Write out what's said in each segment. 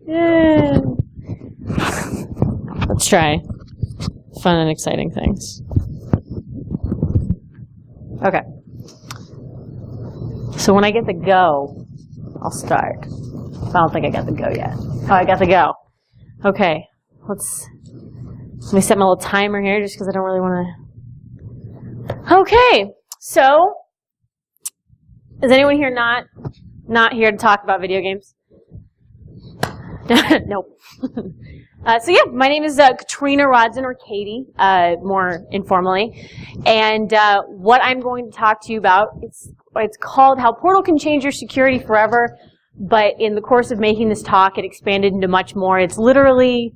Yeah. Let's try fun and exciting things. Okay. So when I get the go, I'll start. I don't think I got the go yet. Oh, I got the go. Okay. Let me set my little timer here just because I don't really want to. Okay. So, is anyone here not here to talk about video games? Nope. So yeah, my name is Katrina Rodzon, or Katie, more informally. And what I'm going to talk to you about, it's called How Portal Can Change Your Security Forever. But in the course of making this talk, it expanded into much more. It's literally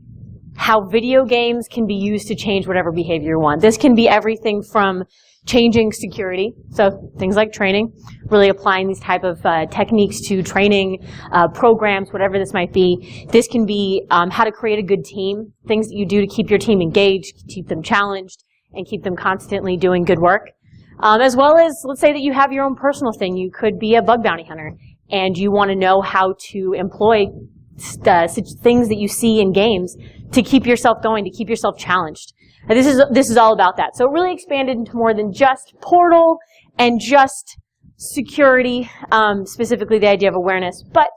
how video games can be used to change whatever behavior you want. This can be everything from changing security, so things like training, really applying these type of techniques to training programs, whatever this might be. This can be how to create a good team, things that you do to keep your team engaged, keep them challenged, and keep them constantly doing good work. As well as, let's say that you have your own personal thing. You could be a bug bounty hunter, and you want to know how to employ such things that you see in games to keep yourself going, to keep yourself challenged. And this is all about that. So it really expanded into more than just Portal and just security, specifically the idea of awareness. But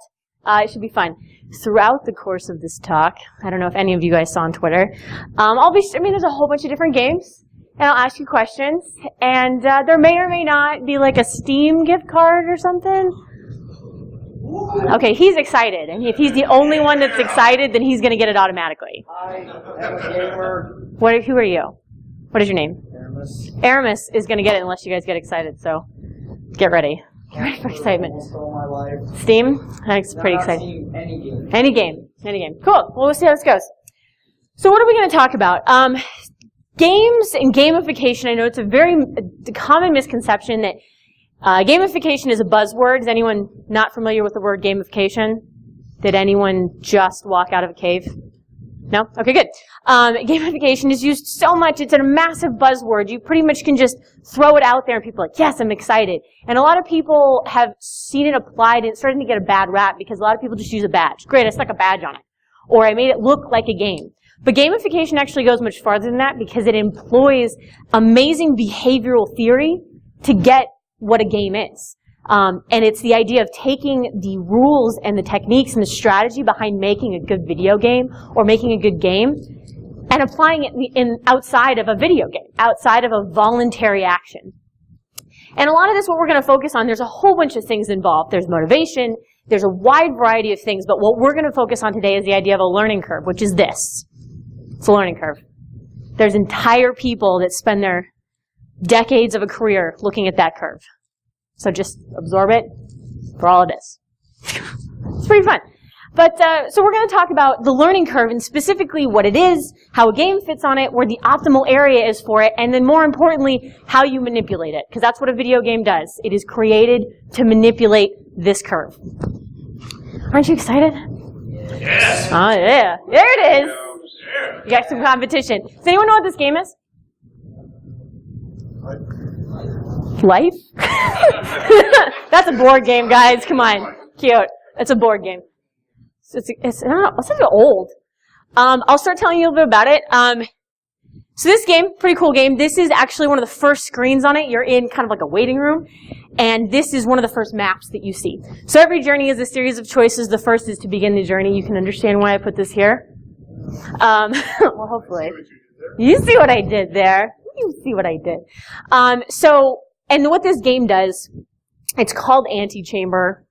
it should be fun. Throughout the course of this talk, I don't know if any of you guys saw on Twitter, there's a whole bunch of different games, and I'll ask you questions, and there may or may not be like a Steam gift card or something. Okay, he's excited, and if he's the only one that's excited, then he's going to get it automatically. I am a gamer. Who are you? What is your name? Aramis. Aramis is going to get it unless you guys get excited, so get ready. Get ready for excitement. All my life. Steam? That's pretty exciting. Any game. Any game. Cool. Well, we'll see how this goes. So what are we going to talk about? Games and gamification. I know it's a very common misconception that gamification is a buzzword. Is anyone not familiar with the word gamification? Did anyone just walk out of a cave? No? Okay, good. Gamification is used so much. It's a massive buzzword. You pretty much can just throw it out there and people are like, yes, I'm excited. And a lot of people have seen it applied and it's starting to get a bad rap because a lot of people just use a badge. Great, I stuck a badge on it. Or I made it look like a game. But gamification actually goes much farther than that because it employs amazing behavioral theory to get what a game is. And it's the idea of taking the rules and the techniques and the strategy behind making a good video game or making a good game and applying it outside of a video game, outside of a voluntary action. And a lot of this, what we're going to focus on, there's a whole bunch of things involved. There's motivation, there's a wide variety of things, but what we're going to focus on today is the idea of a learning curve, which is this. It's a learning curve. There's entire people that spend their decades of a career looking at that curve. So just absorb it for all it is. It's pretty fun. But so we're going to talk about the learning curve and specifically what it is, how a game fits on it, where the optimal area is for it, and then more importantly, how you manipulate it. Because that's what a video game does. It is created to manipulate this curve. Aren't you excited? Yes. Oh, yeah. There it is. You got some competition. Does anyone know what this game is? Life? That's a board game, guys. Come on. Cute. It's a board game. It's not old. I'll start telling you a little bit about it. So this game, pretty cool game. This is actually one of the first screens on it. You're in kind of like a waiting room. And this is one of the first maps that you see. So every journey is a series of choices. The first is to begin the journey. You can understand why I put this here. Well, hopefully. You see what I did there. You see what I did. And what this game does, it's called Antechamber.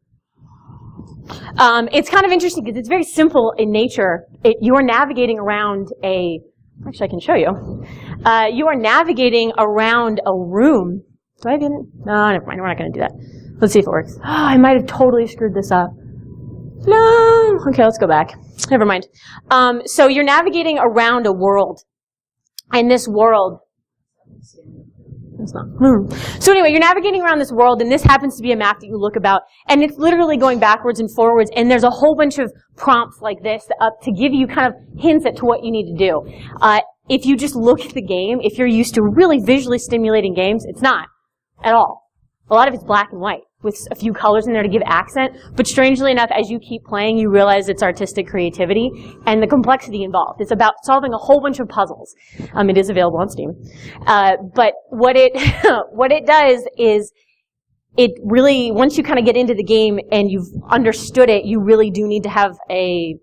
It's kind of interesting because it's very simple in nature. You are navigating around actually I can show you. You are navigating around a room. Do I have it? No, never mind. We're not going to do that. Let's see if it works. Oh, I might have totally screwed this up. No. Okay, let's go back. Never mind. So you're navigating around a world. And this world, it's not. So anyway, you're navigating around this world, and this happens to be a map that you look about, and it's literally going backwards and forwards, and there's a whole bunch of prompts like this to give you kind of hints as to what you need to do. If you just look at the game, if you're used to really visually stimulating games, it's not at all. A lot of it's black and white. with a few colors in there to give accent. But strangely enough, as you keep playing, you realize it's artistic creativity and the complexity involved. It's about solving a whole bunch of puzzles. It is available on Steam. But what it what it does is it really, once you kind of get into the game and you've understood it, you really do need to have a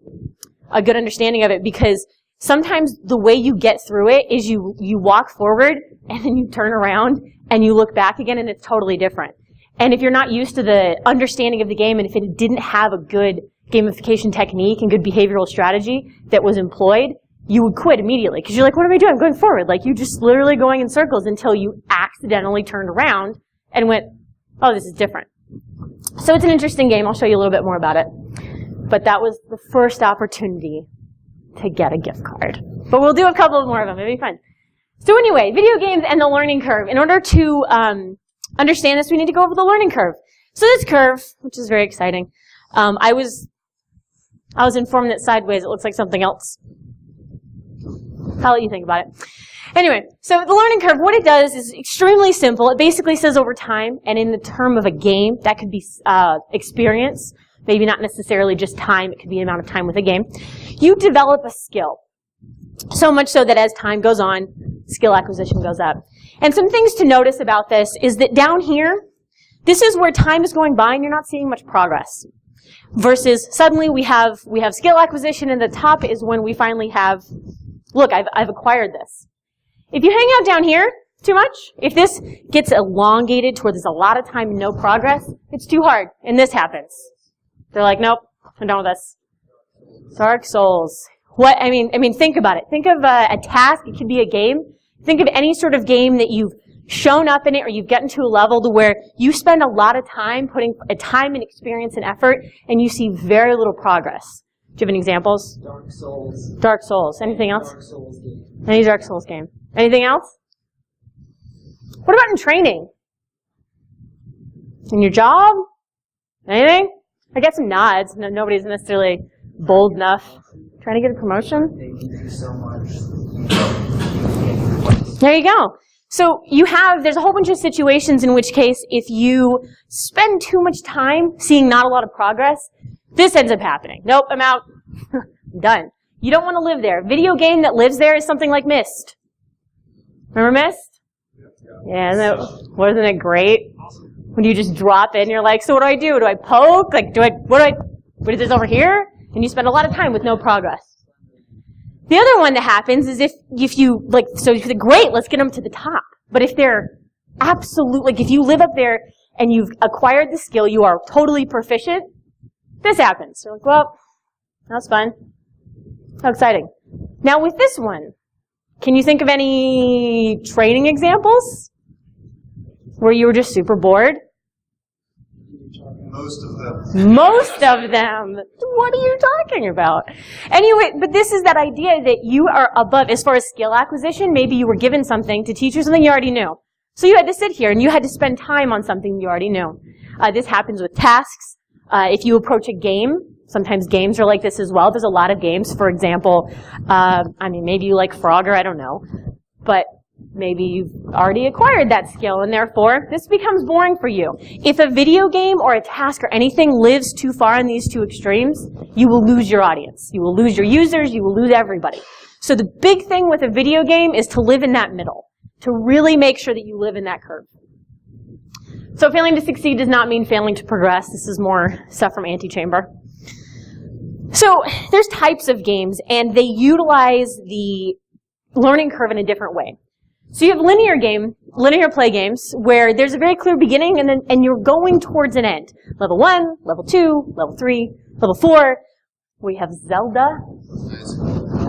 good understanding of it, because sometimes the way you get through it is you walk forward and then you turn around and you look back again and it's totally different. And if you're not used to the understanding of the game, and if it didn't have a good gamification technique and good behavioral strategy that was employed, you would quit immediately. Because you're like, what am I doing? I'm going forward. Like, you're just literally going in circles until you accidentally turned around and went, oh, this is different. So it's an interesting game. I'll show you a little bit more about it. But that was the first opportunity to get a gift card. But we'll do a couple more of them. It'll be fun. So anyway, video games and the learning curve. In order to understand this, we need to go over the learning curve. So this curve, which is very exciting, I was informed that sideways it looks like something else. I'll let you think about it. Anyway, so the learning curve, what it does is extremely simple. It basically says over time, and in the term of a game, that could be experience, maybe not necessarily just time, it could be the amount of time with a game. You develop a skill. So much so that as time goes on, skill acquisition goes up. And some things to notice about this is that down here, this is where time is going by and you're not seeing much progress. Versus suddenly we have skill acquisition, and the top is when we finally have, look, I've acquired this. If you hang out down here too much, if this gets elongated to where there's a lot of time and no progress, it's too hard, and this happens. They're like, nope, I'm done with this. Dark Souls. What, I mean, think about it. Think of a task. It could be a game. Think of any sort of game that you've shown up in it, or you've gotten to a level to where you spend a lot of time putting time and experience and effort, and you see very little progress. Do you have any examples? Dark Souls. Dark Souls. Anything else? Dark Souls game. Any Dark Souls game. Anything else? What about in training? In your job? Anything? I get some nods. No, nobody's necessarily bold enough. Trying to get a promotion? They can do so much. There you go. So there's a whole bunch of situations in which case if you spend too much time seeing not a lot of progress, this ends up happening. Nope, I'm out. I'm done. You don't want to live there. A video game that lives there is something like Myst. Remember Myst? Yeah, wasn't it great? When you just drop in, you're like, so what do I do? Do I poke? Like, what is this over here? And you spend a lot of time with no progress. The other one that happens is if you, like, so if they're great, let's get them to the top. But if they're absolute, like if you live up there and you've acquired the skill, you are totally proficient, this happens. You're like, well, that was fun. How exciting. Now with this one, can you think of any training examples where you were just super bored? Most of them. Most of them. What are you talking about? Anyway, but this is that idea that you are above, as far as skill acquisition, maybe you were given something to teach you something you already knew. So you had to sit here and you had to spend time on something you already knew. This happens with tasks. If you approach a game, sometimes games are like this as well. There's a lot of games. For example, maybe you like Frogger, I don't know. But maybe you've already acquired that skill, and therefore, this becomes boring for you. If a video game or a task or anything lives too far in these two extremes, you will lose your audience. You will lose your users. You will lose everybody. So the big thing with a video game is to live in that middle, to really make sure that you live in that curve. So failing to succeed does not mean failing to progress. This is more stuff from Antichamber. So there's types of games, and they utilize the learning curve in a different way. So you have linear play games, where there's a very clear beginning and you're going towards an end. Level 1, level 2, level 3, level 4. We have Zelda.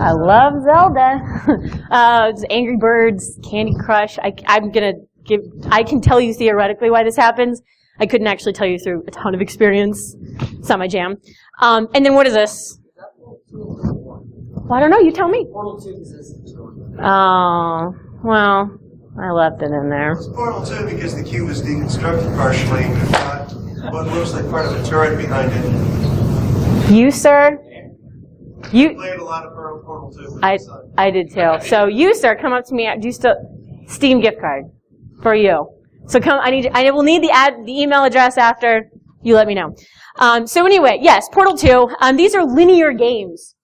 I love Zelda. It's Angry Birds, Candy Crush. I can tell you theoretically why this happens. I couldn't actually tell you through a ton of experience. It's not my jam. And then what is this? Well, I don't know. You tell me. Portal 2 exists. Oh. Well, I left it in there. It's Portal 2 because the cube is deconstructed partially and we've got what looks like part of a turret behind it. You, sir? I played a lot of Portal 2. I did too. So you, sir, come up to me. Steam gift card for you. So come, I will need the email address after you let me know. So anyway, yes, Portal 2, these are linear games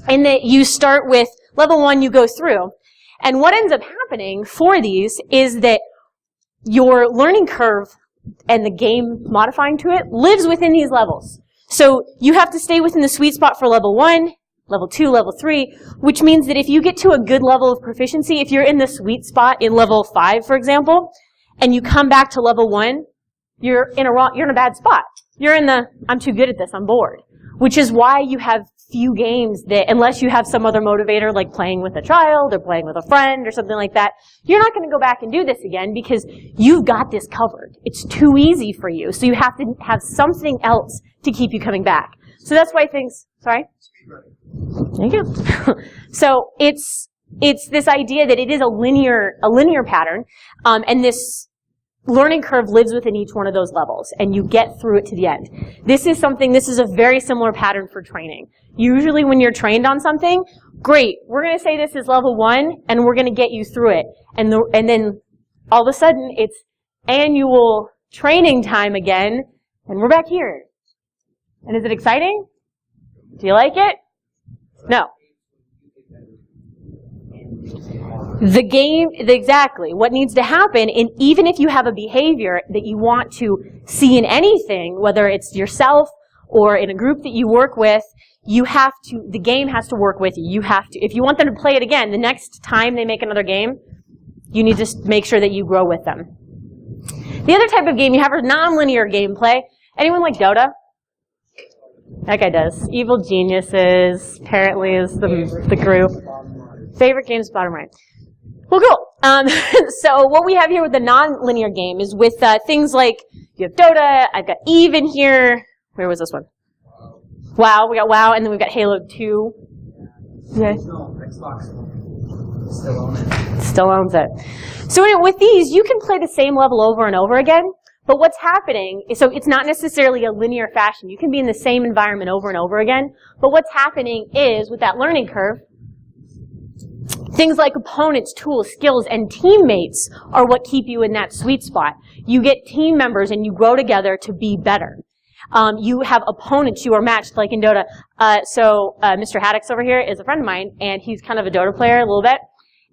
in that you start with level 1, you go through. And what ends up happening for these is that your learning curve and the game modifying to it lives within these levels. So you have to stay within the sweet spot for level 1, level 2, level 3, which means that if you get to a good level of proficiency, if you're in the sweet spot in level 5, for example, and you come back to level 1, you're in a bad spot. You're in the, I'm too good at this, I'm bored. Which is why you have few games that, unless you have some other motivator like playing with a child or playing with a friend or something like that, you're not going to go back and do this again because you've got this covered. It's too easy for you. So you have to have something else to keep you coming back. So that's why things, sorry? There you go. So it's this idea that it is a linear pattern, and this learning curve lives within each one of those levels, and you get through it to the end. This is a very similar pattern for training. Usually when you're trained on something, great, we're going to say this is level 1, and we're going to get you through it. And then all of a sudden, it's annual training time again, and we're back here. And is it exciting? Do you like it? No. The game, exactly. What needs to happen, and even if you have a behavior that you want to see in anything, whether it's yourself or in a group that you work with, the game has to work with you. You have to, if you want them to play it again, the next time they make another game, you need to make sure that you grow with them. The other type of game you have is non-linear gameplay. Anyone like Dota? That guy does. Evil Geniuses, apparently, is the group. Favorite games, bottom right. Well, cool. So what we have here with the non-linear game is with things like, you have Dota, I've got Eve in here. Where was this one? WoW. We got WoW, and then we've got Halo 2. Yeah. No, Xbox still owns it. Still owns it. So anyway, with these, you can play the same level over and over again. But what's happening, so it's not necessarily a linear fashion. You can be in the same environment over and over again. But what's happening is, with that learning curve, things like opponents, tools, skills, and teammates are what keep you in that sweet spot. You get team members and you grow together to be better. You have opponents you are matched, like in Dota. Mr. Haddix over here is a friend of mine, and he's kind of a Dota player a little bit.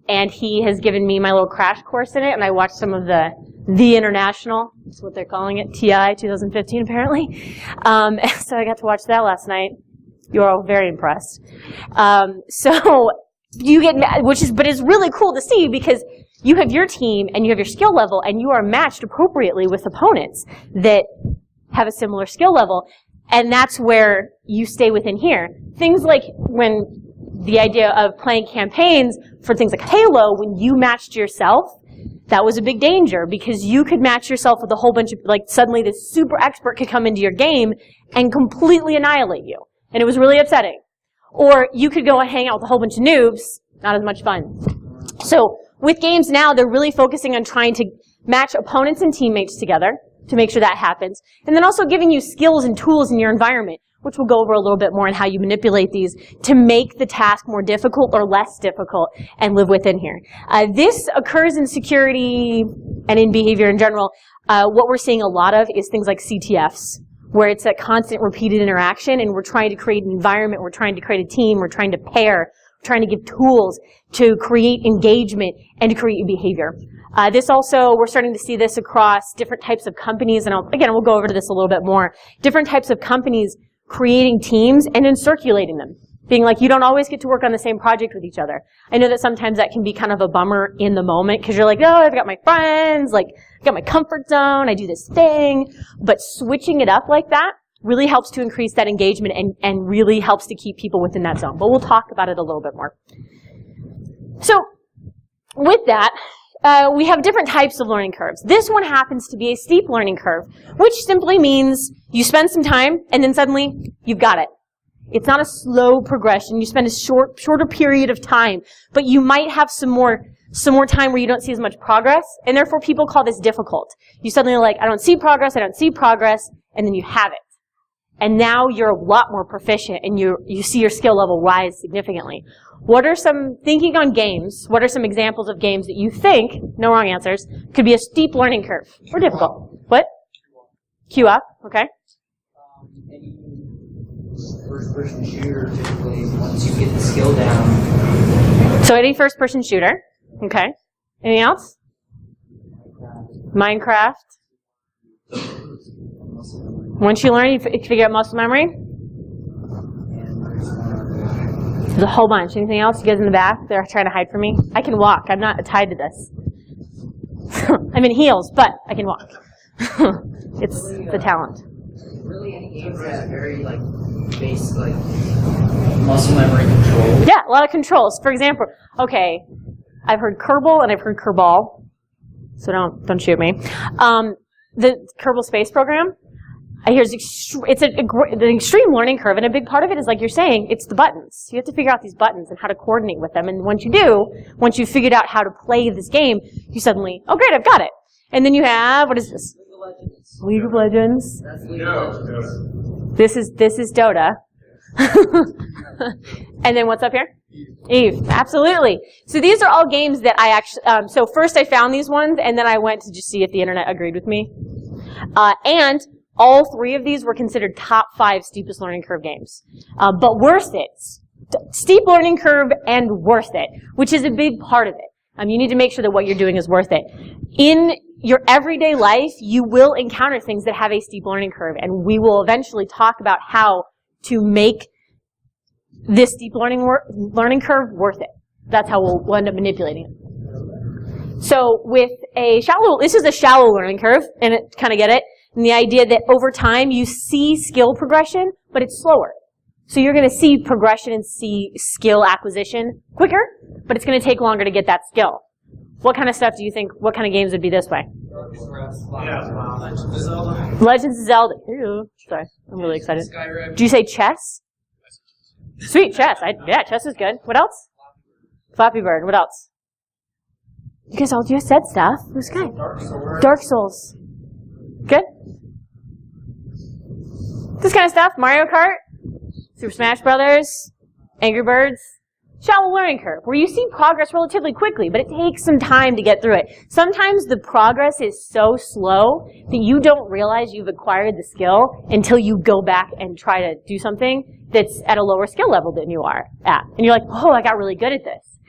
And he has given me my little crash course in it, and I watched some of the International, that's what they're calling it, TI 2015 apparently. So I got to watch that last night. You're all very impressed. So you get, but it's really cool to see because you have your team and you have your skill level, and you are matched appropriately with opponents that have a similar skill level, and that's where you stay within here. Things like when the idea of playing campaigns for things like Halo, when you matched yourself, that was a big danger because you could match yourself with a whole bunch of, like, suddenly this super expert could come into your game and completely annihilate you. And it was really upsetting. Or you could go and hang out with a whole bunch of noobs, not as much fun. So with games now, they're really focusing on trying to match opponents and teammates together to make sure that happens. And then also giving you skills and tools in your environment, which we'll go over a little bit more on how you manipulate these to make the task more difficult or less difficult and live within here. This occurs in security and in behavior in general. What we're seeing a lot of is things like CTFs, where it's a constant repeated interaction, and we're trying to create an environment, we're trying to create a team, we're trying to pair, we're trying to give tools to create engagement and to create behavior. This also, we're starting to see this across different types of companies, and again, we'll go over to this a little bit more. Different types of companies creating teams and then circulating them. Being like, you don't always get to work on the same project with each other. I know that sometimes that can be kind of a bummer in the moment because you're like, oh, I've got my friends, like, I've got my comfort zone, I do this thing. But switching it up like that really helps to increase that engagement and really helps to keep people within that zone. But we'll talk about it a little bit more. So with that, we have different types of learning curves. This one happens to be a steep learning curve, which simply means you spend some time and then suddenly you've got it. It's not a slow progression. You spend a shorter period of time, but you might have some more time where you don't see as much progress, and therefore people call this difficult. You suddenly are like, I don't see progress, and then you have it. And now you're a lot more proficient, and you see your skill level rise significantly. What are some, thinking on games, what are some examples of games that you think, no wrong answers, could be a steep learning curve or difficult? What? Queue up, okay. Any first-person shooter, typically, once you get the skill down. So any first-person shooter, okay. Anything else? Minecraft. Once you learn, you figure out muscle memory. There's a whole bunch. Anything else? You guys in the back? They're trying to hide from me. I can walk. I'm not tied to this. I'm in heels, but I can walk. It's the talent. Really, any games that have very basic muscle memory control. Yeah, a lot of controls. For example, okay, I've heard Kerbal and I've heard Kerbal, so don't shoot me. The Kerbal Space Program. I hear it's an extreme learning curve, and a big part of it is, like you're saying, it's the buttons. You have to figure out these buttons and how to coordinate with them. And once you do, once you've figured out how to play this game, you suddenly, oh great, I've got it. And then you have, what is this? League of Legends. That's League of Legends. This is Dota. And then what's up here? Eve. Absolutely. So these are all games that I actually, so first I found these ones, and then I went to just see if the internet agreed with me. And all three of these were considered top 5 steepest learning curve games. But worth it. Steep learning curve and worth it, which is a big part of it. You need to make sure that what you're doing is worth it. In your everyday life, you will encounter things that have a steep learning curve, and we will eventually talk about how to make this steep learning curve worth it. That's how we'll end up manipulating it. So with this is a shallow learning curve, and kind of get it? And the idea that over time you see skill progression, but it's slower. So you're going to see progression and see skill acquisition quicker, but it's going to take longer to get that skill. What kind of stuff do you think, what kind of games would be this way? Legends of Zelda. Ew. Sorry, I'm really excited. Did you say chess? Sweet, chess. Yeah, chess is good. What else? Flappy Bird. What else? You guys all just said stuff. It was good. Dark Souls. Good? This kind of stuff. Mario Kart. Super Smash Brothers. Angry Birds. Shallow learning curve, where you see progress relatively quickly, but it takes some time to get through it. Sometimes the progress is so slow that you don't realize you've acquired the skill until you go back and try to do something that's at a lower skill level than you are at. And you're like, oh, I got really good at this.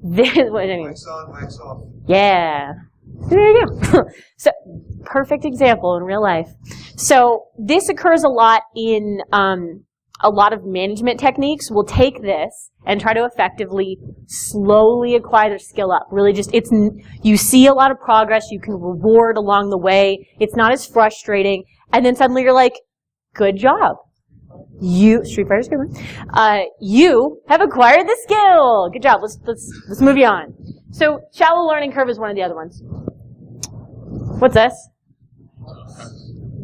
This is what I mean. Wax on, wax off. Yeah. There you go. So, perfect example in real life. So, this occurs a lot in a lot of management techniques. Will take this and try to effectively, slowly acquire their skill up. Really just, you see a lot of progress, you can reward along the way, it's not as frustrating, and then suddenly you're like, good job. Street Fighter's a good one. You have acquired the skill. Good job. Let's move you on. So, shallow learning curve is one of the other ones. What's this?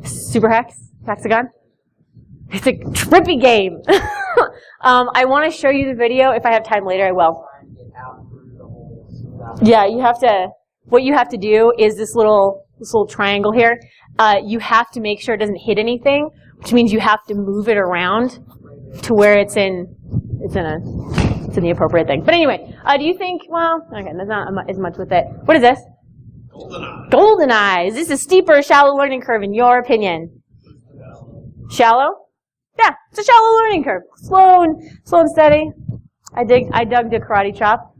Super Hexagon? It's a trippy game. I want to show you the video. If I have time later, I will. Yeah, what you have to do is this little triangle here. You have to make sure it doesn't hit anything, which means you have to move it around to where it's in the appropriate thing. But anyway, do you think, well, okay, there's not as much with it. What is this? GoldenEye. GoldenEye. Is this a steep or a shallow learning curve in your opinion? Shallow? Yeah, it's a shallow learning curve. Slow and steady. I dug the karate chop.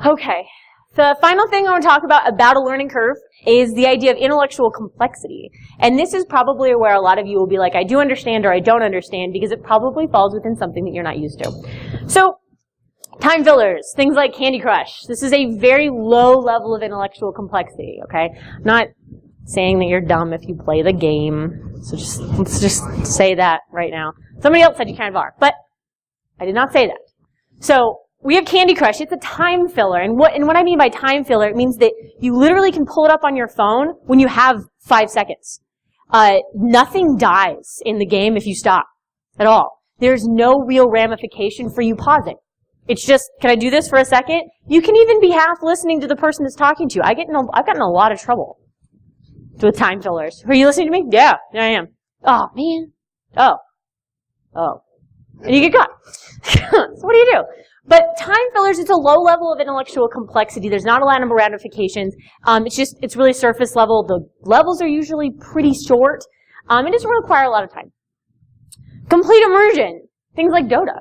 Okay. The final thing I want to talk about a learning curve is the idea of intellectual complexity. And this is probably where a lot of you will be like, I do understand or I don't understand, because it probably falls within something that you're not used to. So, time fillers, things like Candy Crush. This is a very low level of intellectual complexity, okay? I'm not saying that you're dumb if you play the game. So let's just say that right now. Somebody else said you kind of are, but I did not say that. So we have Candy Crush. It's a time filler. And what I mean by time filler, it means that you literally can pull it up on your phone when you have 5 seconds. Nothing dies in the game if you stop at all. There's no real ramification for you pausing. It's just, can I do this for a second? You can even be half listening to the person that's talking to you. I've gotten a lot of trouble with time fillers. Are you listening to me? Yeah, I am. Oh, man. Oh. And you get caught. So what do you do? But time fillers, it's a low level of intellectual complexity. There's not a lot of ramifications. It's really surface level. The levels are usually pretty short. It doesn't require a lot of time. Complete immersion. Things like Dota.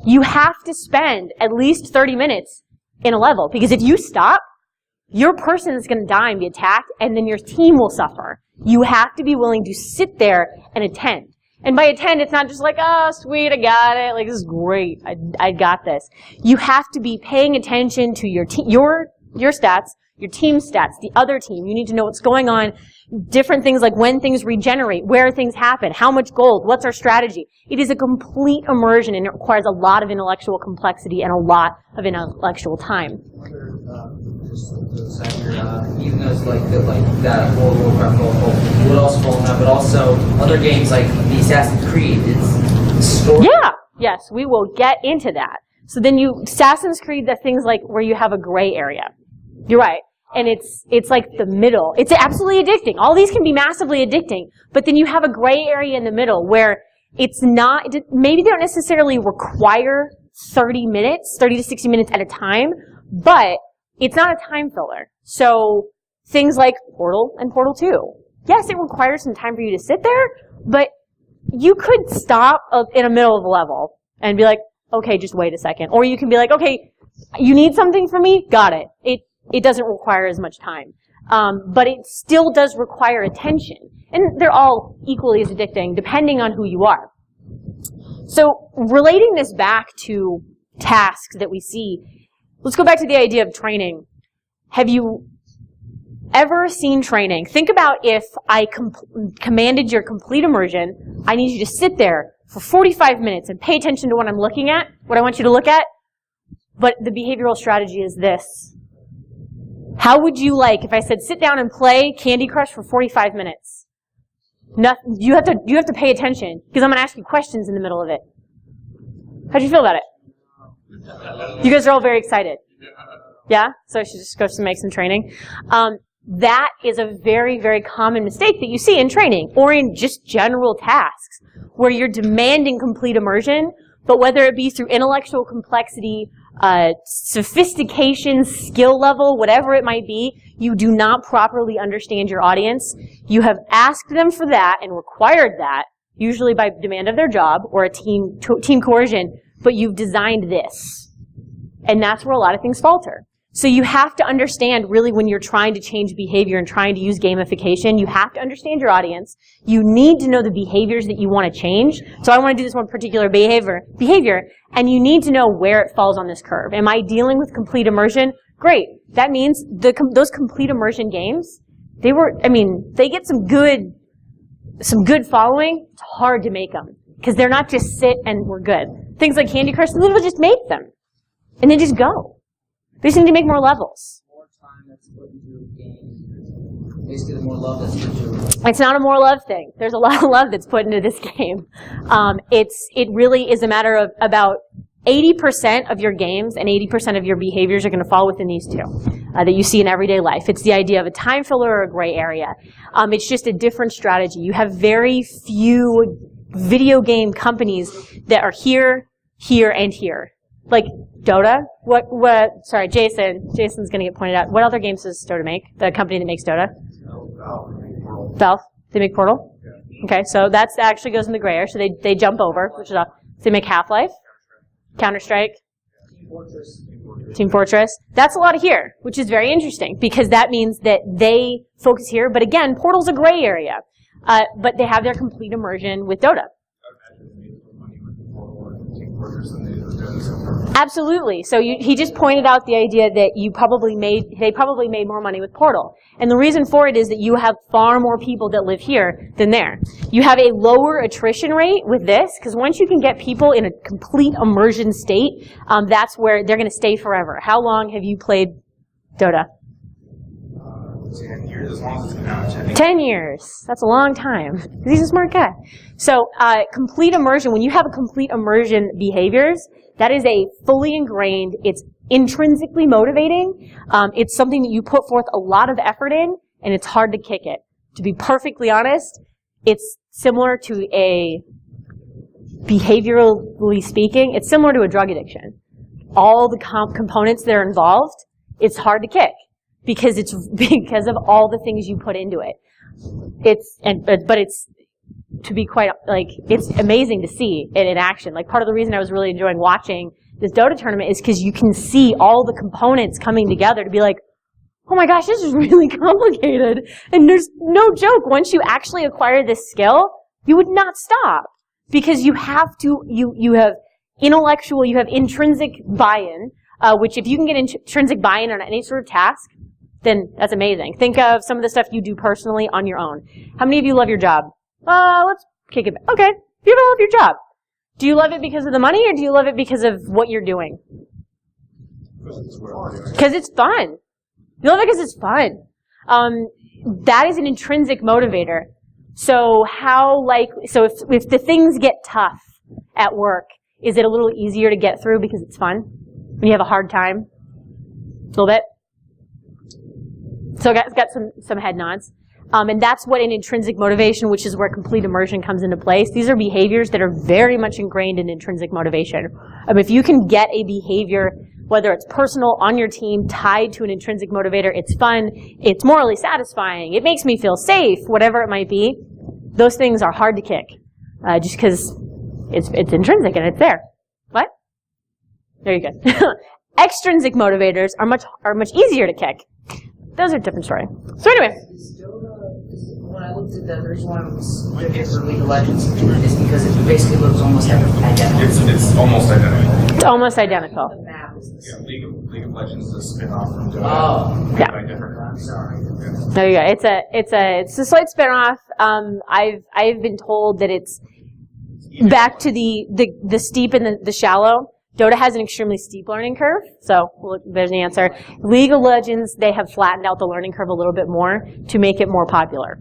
You have to spend at least 30 minutes in a level, because if you stop, your person is going to die and be attacked, and then your team will suffer. You have to be willing to sit there and attend. And by attend, it's not just like, oh, sweet, I got it. Like, this is great. I got this. You have to be paying attention to your stats, your team's stats, the other team. You need to know what's going on, different things like when things regenerate, where things happen, how much gold, what's our strategy. It is a complete immersion, and it requires a lot of intellectual complexity and a lot of intellectual time. Even though it's like that World of Warcraft would also fall in that, but also other games like the Assassin's Creed, it's story. Yeah, yes, we will get into that. So then Assassin's Creed, the things like where you have a gray area. You're right. And it's like the middle. It's absolutely addicting. All these can be massively addicting, but then you have a gray area in the middle where it's not, maybe they don't necessarily require 30 to 60 minutes at a time, but it's not a time filler. So things like Portal and Portal 2. Yes, it requires some time for you to sit there, but you could stop in the middle of a level and be like, okay, just wait a second. Or you can be like, okay, you need something from me? Got it. It doesn't require as much time. But it still does require attention. And they're all equally as addicting, depending on who you are. So relating this back to tasks that we see, let's go back to the idea of training. Have you ever seen training? Think about if I commanded your complete immersion. I need you to sit there for 45 minutes and pay attention to what I'm looking at, what I want you to look at. But the behavioral strategy is this. How would you like if I said sit down and play Candy Crush for 45 minutes? You have to pay attention, because I'm going to ask you questions in the middle of it. How'd you feel about it? You guys are all very excited. Yeah? So I should just go make some training. That is a very, very common mistake that you see in training, or in just general tasks, where you're demanding complete immersion, but whether it be through intellectual complexity, sophistication, skill level, whatever it might be, you do not properly understand your audience. You have asked them for that and required that, usually by demand of their job or a team coercion, but you've designed this. And that's where a lot of things falter. So you have to understand, really, when you're trying to change behavior and trying to use gamification, you have to understand your audience. You need to know the behaviors that you want to change. So I want to do this one particular behavior, and you need to know where it falls on this curve. Am I dealing with complete immersion? Great. That means those complete immersion games, they get some good following. It's hard to make them, because they're not just sit and we're good. Things like Candy Crush, literally just make them, and then just go. They just need to make more levels. More time that's put into a game. Basically, the more love that's put into it. It's not a more love thing. There's a lot of love that's put into this game. It really is a matter of about 80% of your games and 80% of your behaviors are going to fall within these two that you see in everyday life. It's the idea of a time filler or a gray area. It's just a different strategy. You have very few video game companies that are here, here, and here. Like Dota. Sorry, Jason. Jason's going to get pointed out. What other games does Dota make? The company that makes Dota? Valve. They make Portal? Yeah. Okay, so that actually goes in the gray area. So they jump over, which is off. So they make Half-Life, Counter-Strike, Team Fortress. That's a lot of here, which is very interesting, because that means that they focus here. But again, Portal's a gray area. But they have their complete immersion with Dota. Absolutely. So he just pointed out the idea that they probably made more money with Portal. And the reason for it is that you have far more people that live here than there. You have a lower attrition rate with this, because once you can get people in a complete immersion state, that's where they're going to stay forever. How long have you played Dota? 10 years, as long as it's been out. 10 years. That's a long time. He's a smart guy. So complete immersion, when you have a complete immersion behaviors, that is a fully ingrained, it's intrinsically motivating. It's something that you put forth a lot of effort in, and it's hard to kick it. To be perfectly honest, it's similar to a, behaviorally speaking, it's similar to a drug addiction. All the components that are involved, it's hard to kick because it's because of all the things you put into it. But it's, to be quite, like, it's amazing to see it in action. Like, part of the reason I was really enjoying watching this Dota tournament is because you can see all the components coming together to be like, oh my gosh, this is really complicated. And there's no joke. Once you actually acquire this skill, you would not stop. Because you have to, you have intellectual, you have intrinsic buy-in, which if you can get intrinsic buy-in on any sort of task, then that's amazing. Think of some of the stuff you do personally on your own. How many of you love your job? Let's kick it back. Okay, you don't love your job. Do you love it because of the money, or do you love it because of what you're doing? Because it's fun. You love it because it's fun. That is an intrinsic motivator. So if the things get tough at work, is it a little easier to get through because it's fun? When you have a hard time? A little bit? So it's got some head nods. And that's what an intrinsic motivation, which is where complete immersion comes into place. These are behaviors that are very much ingrained in intrinsic motivation. If you can get a behavior, whether it's personal, on your team, tied to an intrinsic motivator, it's fun, it's morally satisfying, it makes me feel safe, whatever it might be, those things are hard to kick. Just because it's intrinsic and it's there. What? There you go. Extrinsic motivators are much easier to kick. Those are a different story. So anyway. When I looked at the reason why it was good for League of Legends is because it basically looks almost identical. It's almost identical. It's almost identical. The map is the same. Yeah, League of Legends is a spin-off from Dota. Oh. Yeah. By different I'm sorry. There you go. It's a slight spin-off. I've been told that it's back to the steep and the shallow. Dota has an extremely steep learning curve, so there's the answer. League of Legends, they have flattened out the learning curve a little bit more to make it more popular,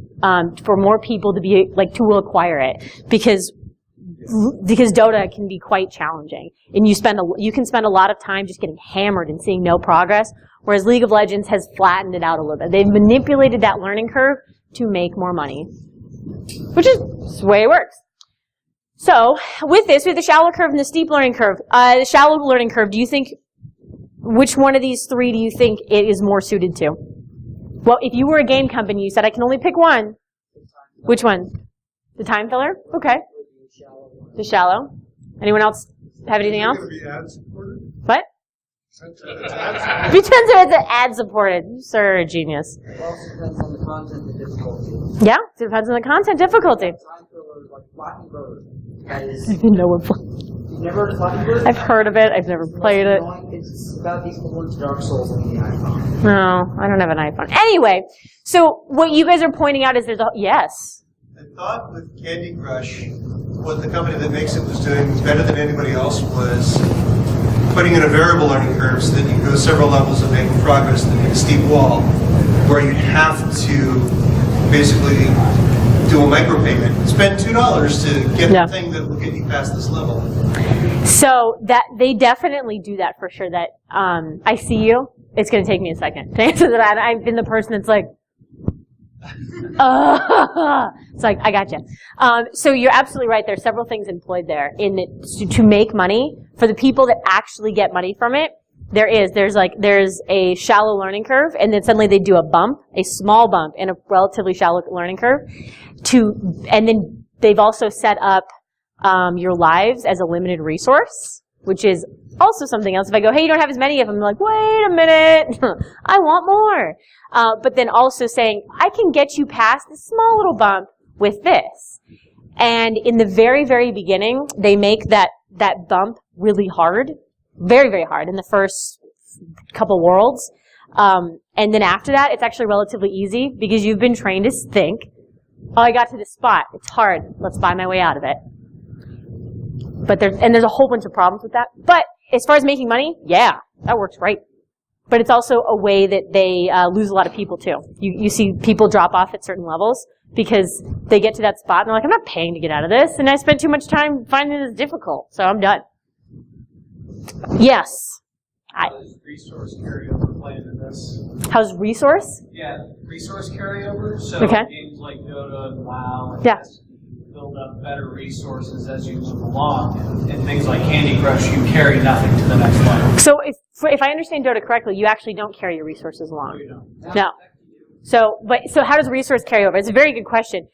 for more people to be to acquire it, because Dota can be quite challenging, and you can spend a lot of time just getting hammered and seeing no progress, whereas League of Legends has flattened it out a little bit. They've manipulated that learning curve to make more money, which is the way it works. So, with this, we have the shallow curve and the steep learning curve. The shallow learning curve, do you think, which one of these three do you think it is more suited to? Well, if you were a game company, you said, I can only pick one. Which one? The time filler? Okay. The shallow. Anyone else have anything else? What? Depends if it's ad supported. You sir are a genius. It also depends on the content and difficulty. Yeah, it depends on the content difficulty. Time filler is like Flappy Bird. That is. I didn't know what. You've never heard of Flappy Bird? I've heard of it. I've never played it. It's about the equivalent to Dark Souls on the iPhone. No, I don't have an iPhone. Anyway, so what you guys are pointing out is there's a yes. I thought with Candy Crush, what the company that makes it was doing better than anybody else was putting in a variable learning curve so that you go several levels of making progress and a steep wall, where you have to basically do a micropayment. Spend $2 to get the thing that will get you past this level. So that they definitely do that for sure. That I see you. It's going to take me a second to answer that. I've been the person that's like, it's like, I gotcha. So you're absolutely right. There's several things employed there to make money. For the people that actually get money from it, there's a shallow learning curve, and then suddenly they do a small bump in a relatively shallow learning curve, and then they've also set up your lives as a limited resource, which is also something else. If I go, hey, you don't have as many of them, I'm like, wait a minute, I want more. But then also saying, I can get you past this small little bump with this. And in the very, very beginning, they make that bump really hard, very, very hard in the first couple worlds. And then after that, it's actually relatively easy because you've been trained to think, oh, I got to this spot. It's hard. Let's buy my way out of it. But there's a whole bunch of problems with that. But as far as making money, yeah, that works great. But it's also a way that they lose a lot of people, too. You see people drop off at certain levels because they get to that spot and they're like, I'm not paying to get out of this, and I spent too much time finding this difficult, so I'm done. Yes? How does resource carryover play into this? How's resource? Yeah, resource carryover. So Okay. games like Dota and WoW and Yeah. build up better resources as you move along. And things like Candy Crush, you carry nothing to the next level. So if I understand Dota correctly, you actually don't carry your resources along. No, you don't. No. So how does resource carry over? It's a very good question.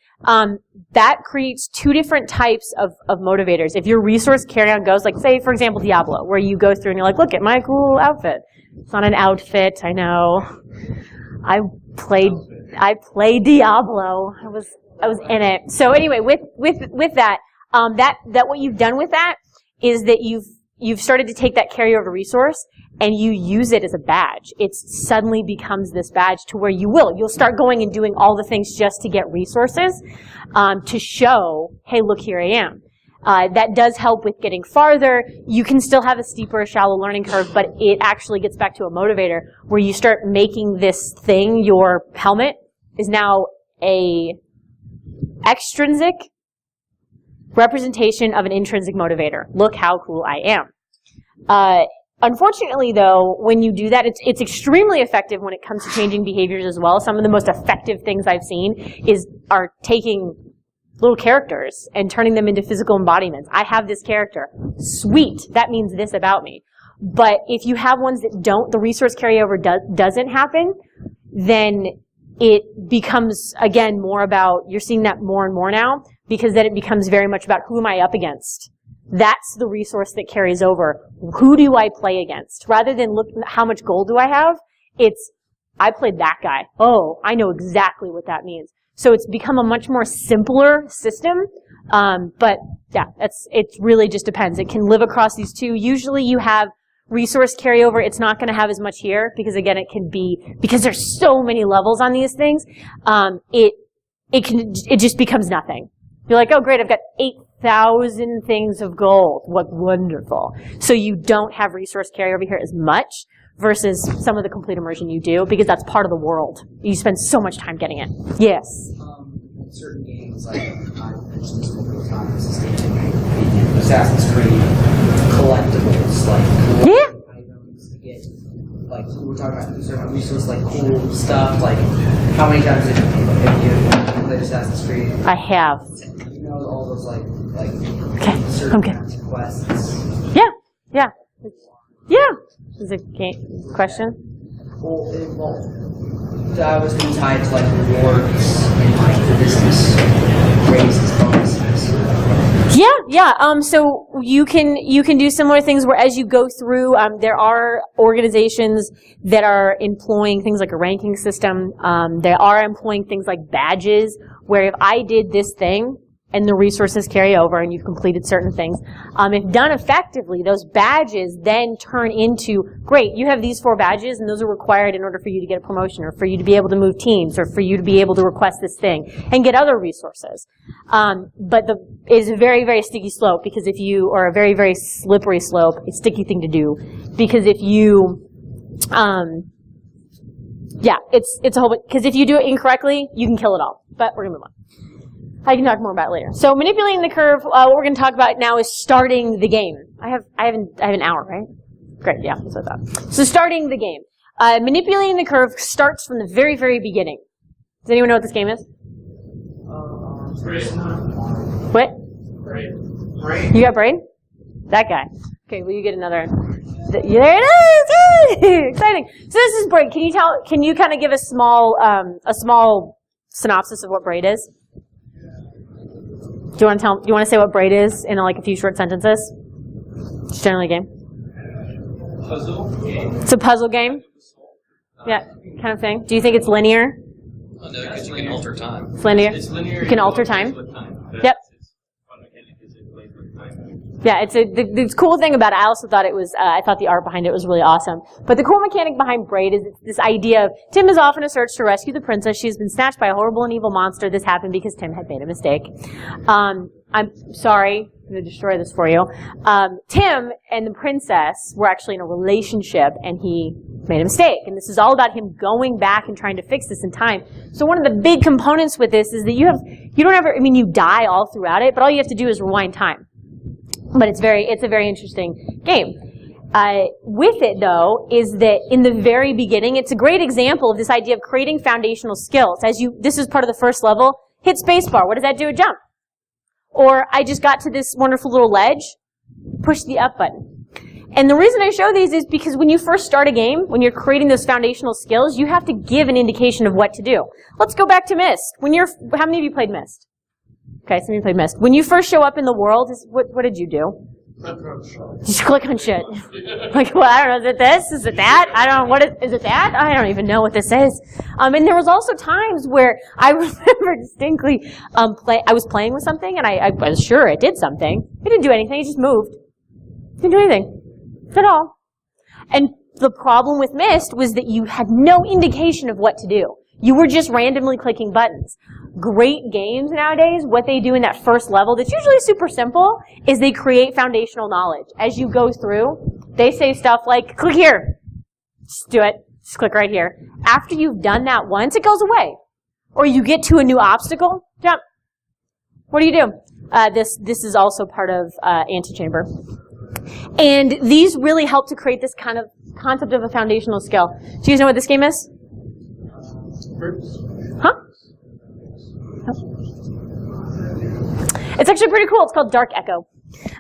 That creates two different types of motivators. If your resource carry-on goes, like say, for example, Diablo, where you go through and you're like, look at my cool outfit. It's not an outfit, I know. I played Diablo. I was in it. So anyway, with that, that what you've done with that is that you've started to take that carryover resource and you use it as a badge. It suddenly becomes this badge to where you'll start going and doing all the things just to get resources to show, hey, look, here I am. That does help with getting farther. You can still have a steeper or shallow learning curve, but it actually gets back to a motivator where you start making this thing, your helmet, is now a extrinsic representation of an intrinsic motivator. Look how cool I am. Unfortunately, though, when you do that, it's extremely effective when it comes to changing behaviors as well. Some of the most effective things I've seen are taking little characters and turning them into physical embodiments. I have this character. Sweet. That means this about me. But if you have ones that don't, the resource carryover doesn't happen, then it becomes, again, more about, you're seeing that more and more now, because then it becomes very much about who am I up against. That's the resource that carries over. Who do I play against? Rather than look how much gold do I have, it's I played that guy. Oh, I know exactly what that means. So it's become a much more simpler system. But yeah, it really just depends. It can live across these two. Usually you have resource carryover. It's not going to have as much here because again, it can be, because there's so many levels on these things, it just becomes nothing. You're like, oh great, I've got 8,000 things of gold. What wonderful. So you don't have resource carryover here as much versus some of the complete immersion you do because that's part of the world. You spend so much time getting it. Yes? Certain games, like I've mentioned this multiple times, Assassin's Creed, collectibles, like items to get, like we were talking about certain resources, like cool stuff, like how many times have you played Assassin's Creed? I have. You know all those like okay. certain kinds of quests. Yeah. Is it a question? Well, that was being tied to like rewards and like the business raises bonuses. Yeah. So you can do similar things where as you go through, there are organizations that are employing things like a ranking system. They are employing things like badges, where if I did this thing and the resources carry over and you've completed certain things, if done effectively, those badges then turn into, great, you have these 4 badges and those are required in order for you to get a promotion or for you to be able to move teams or for you to be able to request this thing and get other resources. But it is a very, very sticky slope because if you, or a very, very slippery slope, a sticky thing to do, because if you, it's a whole, because if you do it incorrectly, you can kill it all. But we're gonna move on. I can talk more about it later. So manipulating the curve, what we're going to talk about now is starting the game. I have an hour, right? Great, yeah, that's what I thought. So starting the game. Manipulating the curve starts from the very, very beginning. Does anyone know what this game is? Braid. What? Braid. You got Braid? That guy. Okay, well you get another. There it is! Yay! Exciting. So this is Braid. Can you kind of give a small synopsis of what Braid is? Do you want to say what Braid is in like a few short sentences? It's generally a game. Puzzle game. It's a puzzle game. Yeah, kind of thing. Do you think it's linear? Oh, no, because you can alter time. It's linear. It's linear. You can alter time. Yep. Yeah, the cool thing about it, I also thought I thought the art behind it was really awesome. But the cool mechanic behind Braid is this idea of Tim is off on a search to rescue the princess. She has been snatched by a horrible and evil monster. This happened because Tim had made a mistake. I'm sorry, I'm going to destroy this for you. Tim and the princess were actually in a relationship and he made a mistake. And this is all about him going back and trying to fix this in time. So one of the big components with this is that you die all throughout it, but all you have to do is rewind time. But it's a very interesting game. With it, though, is that in the very beginning, it's a great example of this idea of creating foundational skills. This is part of the first level, hit spacebar. What does that do? A jump. Or I just got to this wonderful little ledge, push the up button. And the reason I show these is because when you first start a game, when you're creating those foundational skills, you have to give an indication of what to do. Let's go back to Myst. How many of you played Myst? Okay, some of you played Myst. When you first show up in the world, what did you do? Just click on shit. Like, well, I don't know, is it this? Is it that? I don't know, is it that? I don't even know what this is. And there was also times where I remember distinctly, I was playing with something, and I was sure it did something. It didn't do anything, it just moved. It didn't do anything. At all. And the problem with Myst was that you had no indication of what to do. You were just randomly clicking buttons. Great games nowadays, what they do in that first level, that's usually super simple, is they create foundational knowledge. As you go through, they say stuff like, click here. Just do it. Just click right here. After you've done that once, it goes away. Or you get to a new obstacle, jump. What do you do? This is also part of Antechamber. And these really help to create this kind of concept of a foundational skill. Do you guys know what this game is? Huh? It's actually pretty cool. It's called Dark Echo.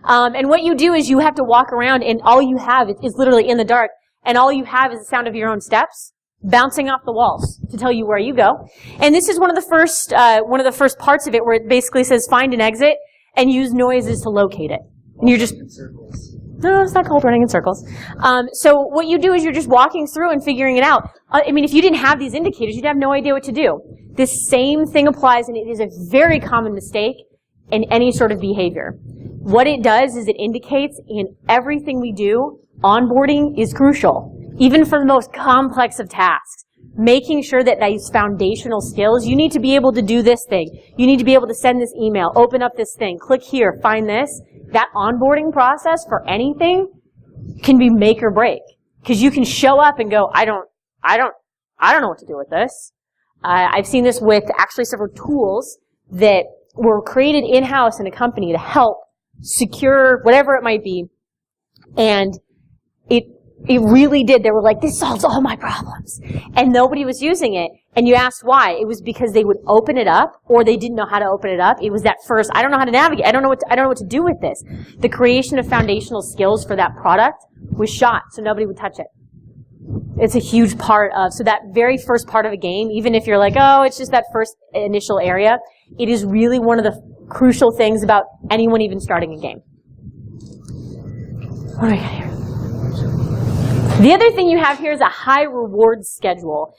And what you do is you have to walk around, and all you have is literally in the dark, and all you have is the sound of your own steps bouncing off the walls to tell you where you go. And this is one of the first parts of it where it basically says find an exit and use noises to locate it. And you're just... No, it's not called running in circles. So what you do is you're just walking through and figuring it out. I mean, if you didn't have these indicators, you'd have no idea what to do. This same thing applies, and it is a very common mistake in any sort of behavior. What it does is it indicates in everything we do, onboarding is crucial, even for the most complex of tasks. Making sure that these foundational skills, you need to be able to do this thing. You need to be able to send this email, open up this thing, click here, find this. That onboarding process for anything can be make or break. Because you can show up and go, I don't know what to do with this. I've seen this with actually several tools that were created in-house in a company to help secure whatever it might be. And it really did. They were like, this solves all my problems. And nobody was using it. And you asked why. It was because they would open it up, or they didn't know how to open it up. It was that first, I don't know how to navigate. I don't know what to do with this. The creation of foundational skills for that product was shot, so nobody would touch it. It's a huge part of, so that very first part of a game, even if you're like, oh, it's just that first initial area, it is really one of the crucial things about anyone even starting a game. What do I got here? The other thing you have here is a high reward schedule.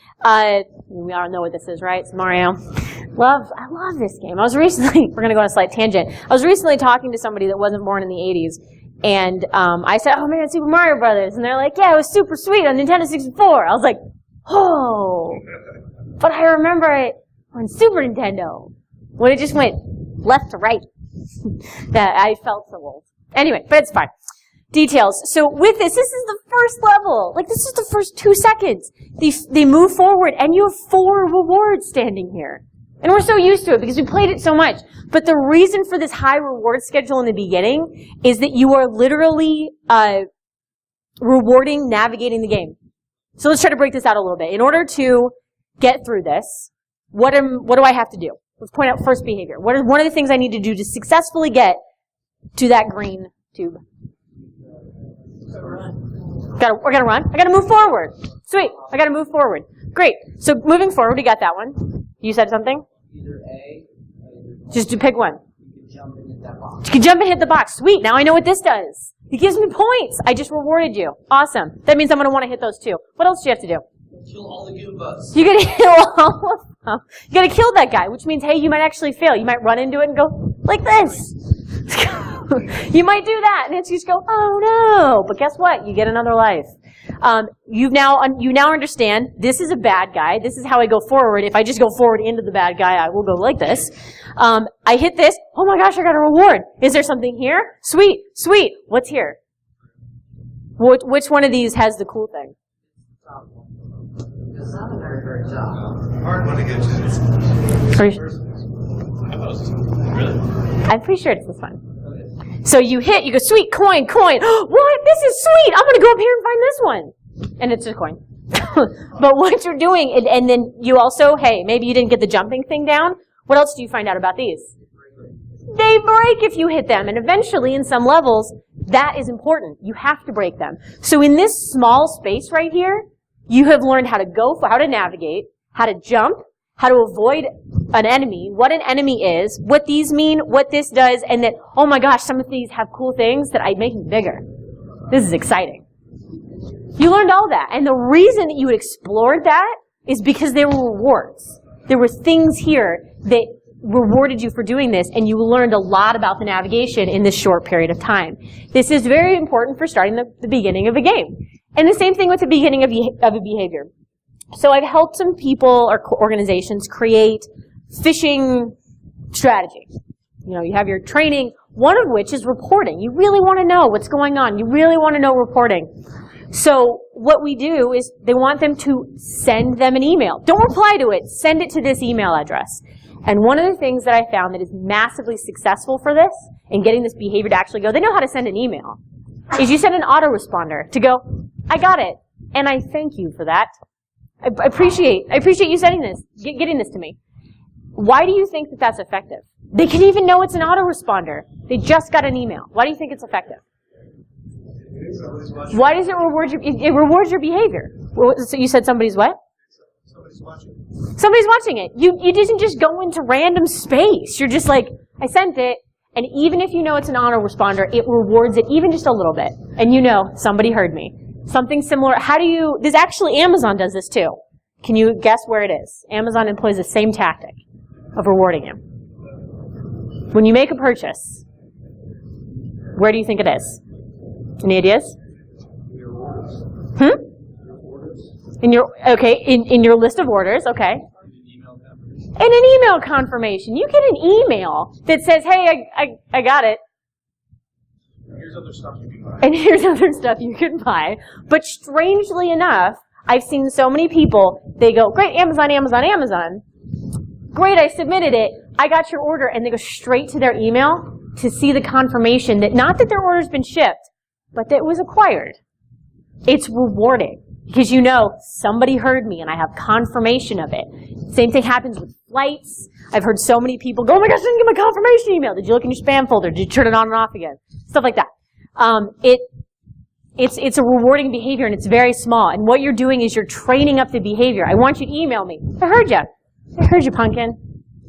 We all know what this is, right? It's Mario. I love this game. We're going to go on a slight tangent. I was recently talking to somebody that wasn't born in the 80s, and I said, oh man, Super Mario Brothers. And they're like, yeah, it was super sweet on Nintendo 64. I was like, oh, but I remember it on Super Nintendo when it just went left to right. That I felt so old. Anyway, but it's fine. Details. So with this is the first level. Like, this is the first 2 seconds. They move forward, and you have 4 rewards standing here. And we're so used to it because we played it so much. But the reason for this high reward schedule in the beginning is that you are literally rewarding navigating the game. So let's try to break this out a little bit. In order to get through this, what do I have to do? Let's point out first behavior. What is one of the things I need to do to successfully get to that green tube? We're gonna run. I gotta move forward. Sweet. I gotta move forward. Great. So moving forward, we got that one. You said something? Either A. Just to pick one. You can jump and hit that box. You can jump and hit the box. Sweet. Now I know what this does. It gives me points. I just rewarded you. Awesome. That means I'm gonna want to hit those too. What else do you have to do? Kill all the Goombas. You gotta kill all of them. You gotta kill that guy, which means, hey, you might actually fail. You might run into it and go like this. You might do that, and it's just go, oh no! But guess what? You get another life. You now understand this is a bad guy. This is how I go forward. If I just go forward into the bad guy, I will go like this. I hit this. Oh my gosh! I got a reward. Is there something here? Sweet, sweet. What's here? Which one of these has the cool thing? It's not the very top. Hard one to get to. Really? I'm pretty sure it's this one. So you go, sweet, coin, coin. What? This is sweet. I'm going to go up here and find this one. And it's a coin. But what you're doing, and then you also, hey, maybe you didn't get the jumping thing down. What else do you find out about these? they break if you hit them. And eventually, in some levels, that is important. You have to break them. So in this small space right here, you have learned how to go for, how to navigate, how to jump, how to avoid an enemy, what an enemy is, what these mean, what this does, and that, oh my gosh, some of these have cool things that I make me bigger. This is exciting. You learned all that. And the reason that you explored that is because there were rewards. There were things here that rewarded you for doing this, and you learned a lot about the navigation in this short period of time. This is very important for starting the beginning of a game. And the same thing with the beginning of a behavior. So I've helped some people or organizations create phishing strategy. You know, you have your training, one of which is reporting. You really want to know what's going on. You really want to know reporting. So what we do is they want them to send them an email. Don't reply to it. Send it to this email address. And one of the things that I found that is massively successful for this and getting this behavior to actually go, they know how to send an email, is you send an autoresponder to go, I got it, and I thank you for that. I appreciate you sending this, getting this to me. Why do you think that that's effective? They can even know it's an autoresponder. They just got an email. Why do you think it's effective? Why does it reward your? It rewards your behavior. So you said somebody's what? Somebody's watching. Somebody's watching it. You didn't just go into random space. You're just like, I sent it, and even if you know it's an autoresponder, it rewards it even just a little bit. And you know, somebody heard me. Something similar. How do you? This actually, Amazon does this too. Can you guess where it is? Amazon employs the same tactic of rewarding you. When you make a purchase, where do you think it is? Any ideas? In your list of orders, okay. In an email confirmation. You get an email that says, hey, I got it. Here's other stuff you can buy. And here's other stuff you can buy. But strangely enough, I've seen so many people, they go, great, Amazon, Amazon, Amazon. Great, I submitted it. I got your order. And they go straight to their email to see the confirmation that not that their order's been shipped, but that it was acquired. It's rewarding because you know somebody heard me and I have confirmation of it. Same thing happens with flights. I've heard so many people go, oh my gosh, I didn't get my confirmation email. Did you look in your spam folder? Did you turn it on and off again? Stuff like that. It's a rewarding behavior and it's very small. And what you're doing is you're training up the behavior. I want you to email me. I heard you. I heard you, pumpkin.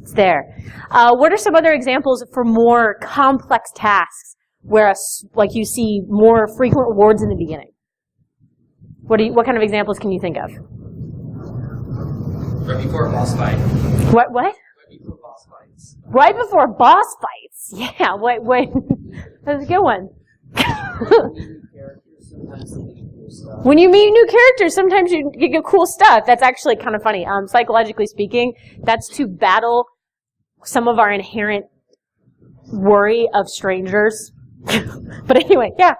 It's there. What are some other examples for more complex tasks where, like, you see more frequent rewards in the beginning? What kind of examples can you think of? Right before a boss fight. What? Right before boss fights. Right before boss fights. Yeah. Wait. That's a good one. When you meet new characters, sometimes you get cool stuff. That's actually kind of funny. Psychologically speaking, that's to battle some of our inherent worry of strangers. But anyway, yeah.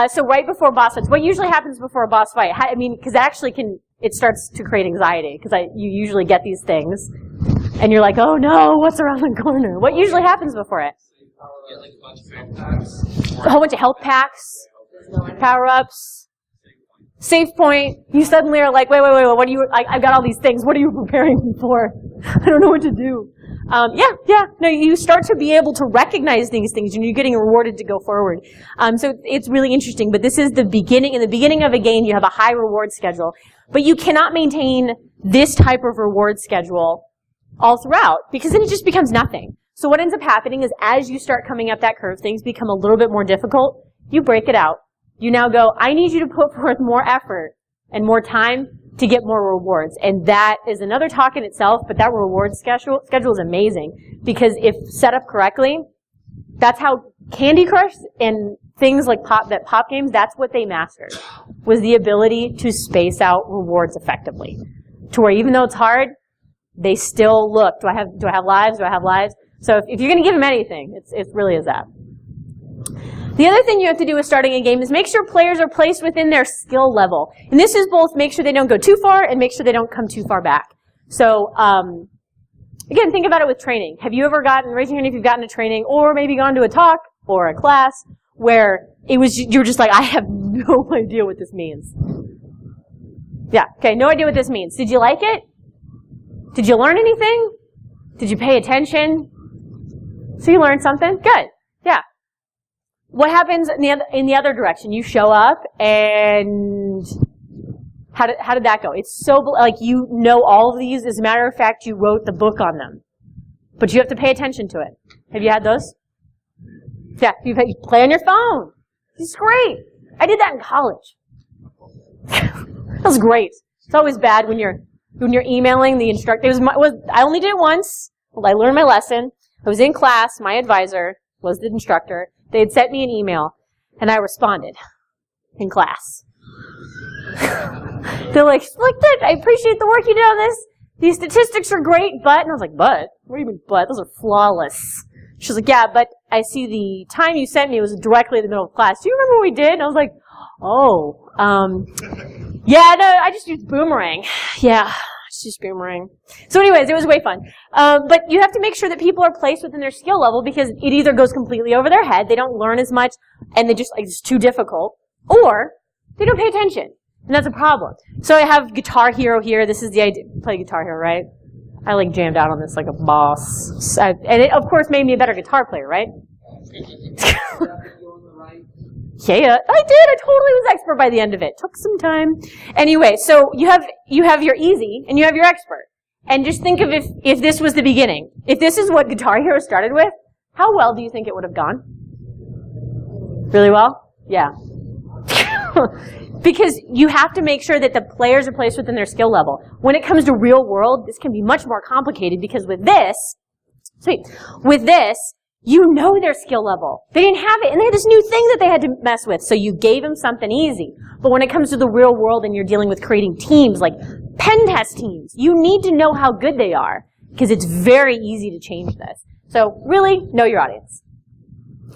So right before boss fights, what usually happens before a boss fight? I mean, because actually it starts to create anxiety because you usually get these things, and you're like, oh no, what's around the corner? What usually happens before it? Get like a bunch of health packs. A whole bunch of health packs, power-ups, save point. You suddenly are like, wait, what are you? I've got all these things. What are you preparing me for? I don't know what to do. No, you start to be able to recognize these things, and you're getting rewarded to go forward. So it's really interesting, but this is the beginning. In the beginning of a game, you have a high reward schedule, but you cannot maintain this type of reward schedule all throughout, because then it just becomes nothing. So what ends up happening is as you start coming up that curve, things become a little bit more difficult. You break it out. You now go, I need you to put forth more effort and more time to get more rewards. And that is another talk in itself, but that reward schedule is amazing because if set up correctly, that's how Candy Crush and things like pop games, that's what they mastered, was the ability to space out rewards effectively. To where even though it's hard, they still look, do I have lives? Do I have lives? So if you're going to give them anything, it really is that. The other thing you have to do with starting a game is make sure players are placed within their skill level. And this is both make sure they don't go too far and make sure they don't come too far back. So, again, think about it with training. Have you ever raise your hand if you've gotten a training or maybe gone to a talk or a class where you're just like, I have no idea what this means. Yeah, okay, no idea what this means. Did you like it? Did you learn anything? Did you pay attention? So you learned something? Good. Yeah. What happens in the other direction? You show up, and how did that go? It's so, like, you know all of these. As a matter of fact, you wrote the book on them. But you have to pay attention to it. Have you had those? Yeah, you play on your phone. It's great. I did that in college. That was great. It's always bad when you're emailing the instructor. I only did it once. Well, I learned my lesson. I was in class. My advisor was the instructor. They had sent me an email, and I responded in class. They're like, look, I appreciate the work you did on this. These statistics are great, but, and I was like, but? What do you mean, but? Those are flawless. She was like, yeah, but I see the time you sent me was directly in the middle of class. Do you remember what we did? And I was like, oh, yeah, no, I just used Boomerang. Yeah, it's just Boomerang. So anyways, it was way fun. But you have to make sure that people are placed within their skill level, because it either goes completely over their head, they don't learn as much, and they just, like, it's too difficult, or they don't pay attention. And that's a problem. So I have Guitar Hero here. This is the idea. Play Guitar Hero, right? I like jammed out on this like a boss. And it, of course, made me a better guitar player, right? Yeah, I did. I totally was expert by the end of it. Took some time. Anyway, so you have your easy and you have your expert. And just think of if this was the beginning. If this is what Guitar Hero started with, how well do you think it would have gone? Really well? Yeah. Because you have to make sure that the players are placed within their skill level. When it comes to real world, this can be much more complicated, because with this, you know their skill level. They didn't have it, and they had this new thing that they had to mess with, so you gave them something easy. But when it comes to the real world and you're dealing with creating teams, like pen test teams, you need to know how good they are, because it's very easy to change this. So really, know your audience.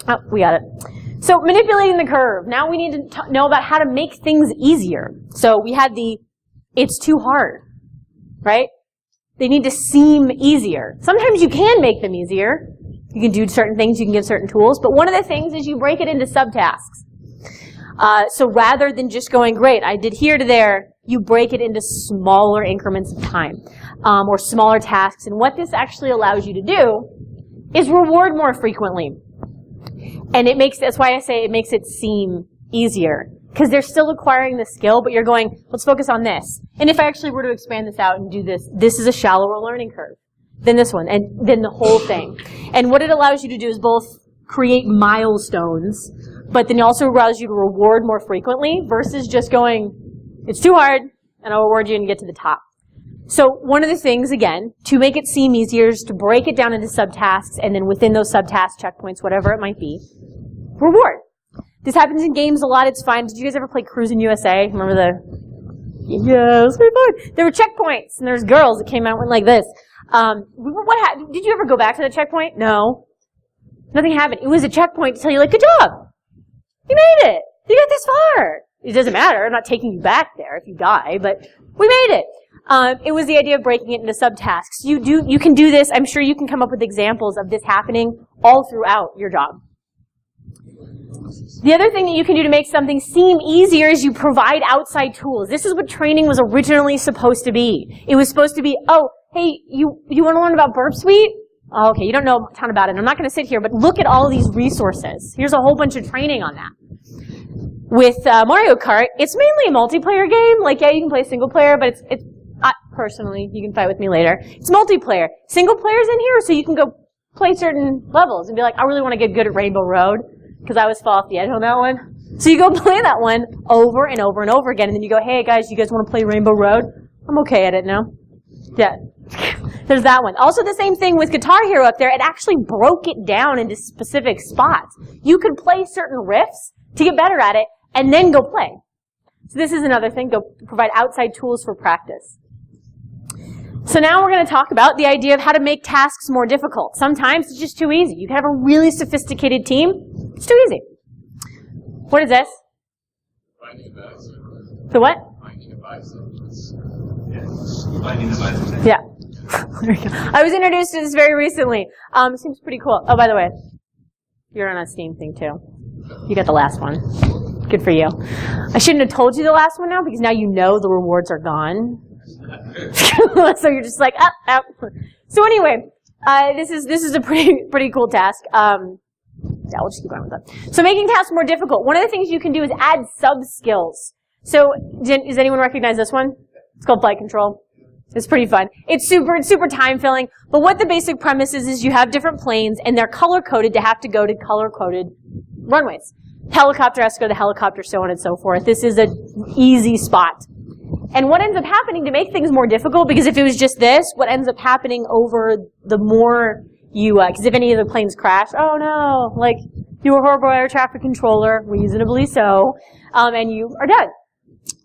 Oh, we got it. So manipulating the curve. Now we need to know about how to make things easier. So we had it's too hard, right? They need to seem easier. Sometimes you can make them easier. You can do certain things, you can give certain tools, but one of the things is you break it into subtasks. So rather than just going, great, I did here to there, you break it into smaller increments of time, or smaller tasks. And what this actually allows you to do is reward more frequently. And that's why I say it makes it seem easier. Because they're still acquiring the skill, but you're going, let's focus on this. And if I actually were to expand this out and do this is a shallower learning curve than this one, and then the whole thing. And what it allows you to do is both create milestones, but then it also allows you to reward more frequently versus just going, it's too hard, and I'll reward you and get to the top. So one of the things, again, to make it seem easier is to break it down into subtasks, and then within those subtasks, checkpoints, whatever it might be, reward. This happens in games a lot. It's fine. Did you guys ever play Cruising USA? Remember yeah, it was very fun. There were checkpoints, and there's girls that came out and went like this. What happened? Did you ever go back to the checkpoint? No. Nothing happened. It was a checkpoint to tell you, like, good job. You made it. You got this far. It doesn't matter. I'm not taking you back there if you die, but we made it. It was the idea of breaking it into subtasks. You can do this. I'm sure you can come up with examples of this happening all throughout your job. The other thing that you can do to make something seem easier is you provide outside tools. This is what training was originally supposed to be. It was supposed to be, oh, hey, you want to learn about Burp Suite? Oh, okay, you don't know a ton about it. I'm not going to sit here, but look at all these resources. Here's a whole bunch of training on that. With Mario Kart, it's mainly a multiplayer game. Like, yeah, you can play single player, but it's personally, you can fight with me later. It's multiplayer. Single player's in here, so you can go play certain levels and be like, I really want to get good at Rainbow Road, because I always fall off the edge on that one. So you go play that one over and over and over again, and then you go, hey guys, you guys want to play Rainbow Road? I'm okay at it now. Yeah. There's that one. Also the same thing with Guitar Hero up there. It actually broke it down into specific spots. You could play certain riffs to get better at it, and then go play. So this is another thing. Go provide outside tools for practice. So now we're going to talk about the idea of how to make tasks more difficult. Sometimes it's just too easy. You can have a really sophisticated team. It's too easy. What is this? Finding a bicycle. The what? Finding a bicycle. Finding a bicycle. Yeah. There you go. I was introduced to this very recently. Seems pretty cool. Oh, by the way, you're on a Steam thing too. You got the last one. Good for you. I shouldn't have told you the last one now, because now you know the rewards are gone. So you're just like, up. So anyway, This is a pretty cool task. Yeah, we'll just keep going with that. So making tasks more difficult. One of the things you can do is add sub-skills. So does anyone recognize this one? It's called flight control. It's pretty fun. It's super time-filling. But what the basic premise is you have different planes, and they're color-coded to have to go to color-coded runways. Helicopter has to go to helicopter, so on and so forth. This is an easy spot. And what ends up happening to make things more difficult, because if it was just this, what ends up happening over the more you, because if any of the planes crash, oh no, like, you were a horrible air traffic controller, reasonably so, and you are dead.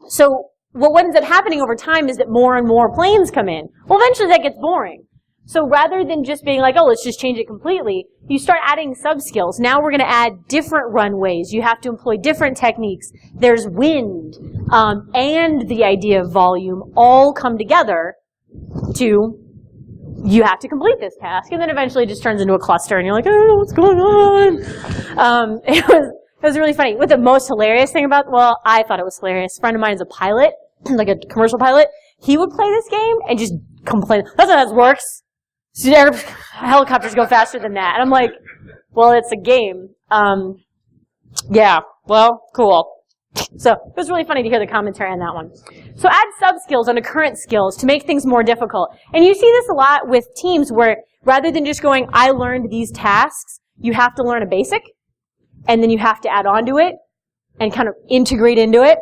So what ends up happening over time is that more and more planes come in. Well, eventually that gets boring. So rather than just being like, oh, let's just change it completely, you start adding sub-skills. Now we're going to add different runways. You have to employ different techniques. There's wind and the idea of volume all come together to, you have to complete this task. And then eventually it just turns into a cluster, and you're like, oh, what's going on? It was really funny. What the most hilarious thing about, well, I thought it was hilarious. A friend of mine is a pilot, like a commercial pilot. He would play this game and just complain. That's how this works. Helicopters go faster than that. And I'm like, well, it's a game. Yeah, well, cool. So it was really funny to hear the commentary on that one. So add sub-skills onto current skills to make things more difficult. And you see this a lot with teams where rather than just going, I learned these tasks, you have to learn a basic, and then you have to add on to it and kind of integrate into it.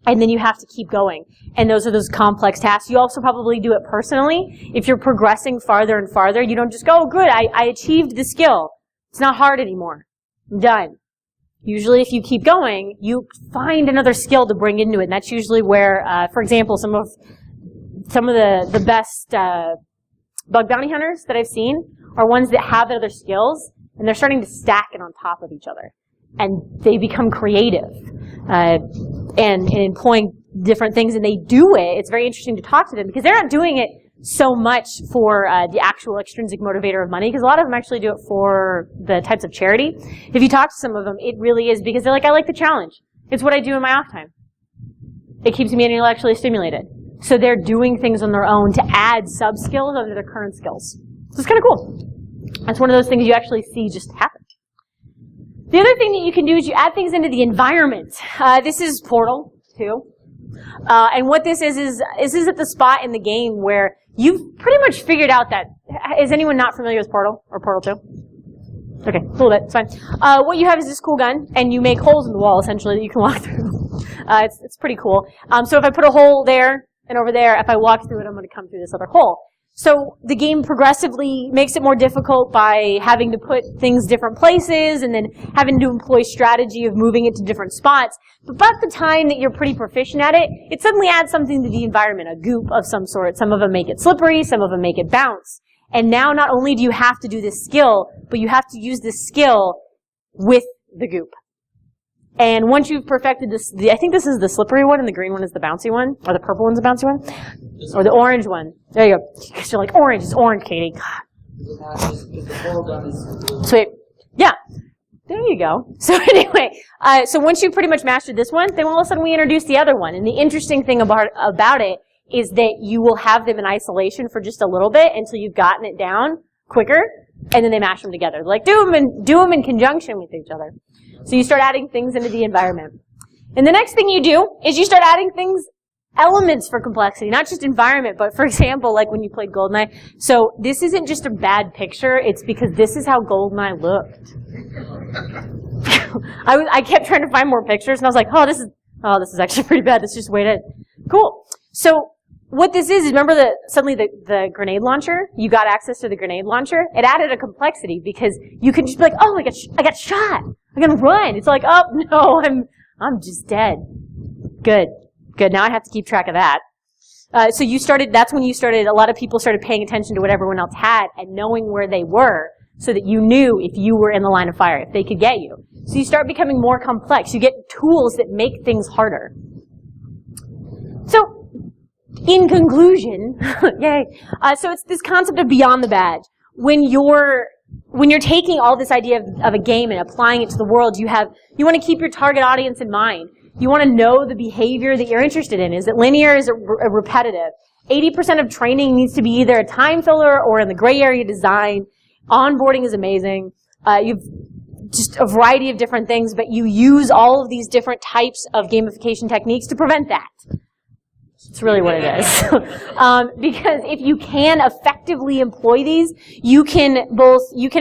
And then you have to keep going. And those are those complex tasks. You also probably do it personally. If you're progressing farther and farther, you don't just go, oh, good, I achieved the skill. It's not hard anymore. I'm done. Usually if you keep going, you find another skill to bring into it. And that's usually where, for example, some of the best bug bounty hunters that I've seen are ones that have other skills, and they're starting to stack it on top of each other. And they become creative. And employing different things, and they do it. It's very interesting to talk to them because they're not doing it so much for the actual extrinsic motivator of money, because a lot of them actually do it for the types of charity. If you talk to some of them, it really is because they're like, I like the challenge. It's what I do in my off time. It keeps me intellectually stimulated. So they're doing things on their own to add sub-skills under their current skills. So it's kind of cool. That's one of those things you actually see just happen. The other thing that you can do is you add things into the environment. This is Portal 2. And what this is at the spot in the game where you've pretty much figured out that, is anyone not familiar with Portal or Portal 2? Okay, a little bit, it's fine. What you have is this cool gun, and you make holes in the wall, essentially, that you can walk through. It's pretty cool. So if I put a hole there and over there, if I walk through it, I'm going to come through this other hole. So the game progressively makes it more difficult by having to put things different places and then having to employ strategy of moving it to different spots. But by the time that you're pretty proficient at it, it suddenly adds something to the environment, a goop of some sort. Some of them make it slippery, some of them make it bounce. And now not only do you have to do this skill, but you have to use this skill with the goop. And once you've perfected this, I think this is the slippery one and the green one is the bouncy one, or the purple one's the bouncy one, or the orange one. There you go. Because you're like, orange, it's orange, Katie. Sweet. Yeah. There you go. So anyway, so once you've pretty much mastered this one, then all of a sudden we introduce the other one. And the interesting thing about it is that you will have them in isolation for just a little bit until you've gotten it down quicker, and then they mash them together. Like, do them in conjunction with each other. So you start adding things into the environment. And the next thing you do is you start adding things, elements for complexity, not just environment, but for example, like when you played GoldenEye. So this isn't just a bad picture, it's because this is how GoldenEye looked. I kept trying to find more pictures, and I was like, oh, this is actually pretty bad. This just waited. Cool. So what this is remember suddenly the grenade launcher, you got access to the grenade launcher. It added a complexity because you could just be like, oh, I got shot. I'm gonna run. It's like, oh no, I'm just dead. Good. Now I have to keep track of that. So that's when you started, a lot of people started paying attention to what everyone else had and knowing where they were so that you knew if you were in the line of fire, if they could get you. So you start becoming more complex. You get tools that make things harder. So, in conclusion, yay. So it's this concept of beyond the badge. When you're taking all this idea of a game and applying it to the world, you want to keep your target audience in mind. You want to know the behavior that you're interested in. Is it linear? Is it repetitive? 80% of training needs to be either a time filler or in the gray area design. Onboarding is amazing. You've just a variety of different things, but you use all of these different types of gamification techniques to prevent that. It's really what it is. Because if you can effectively employ these, you can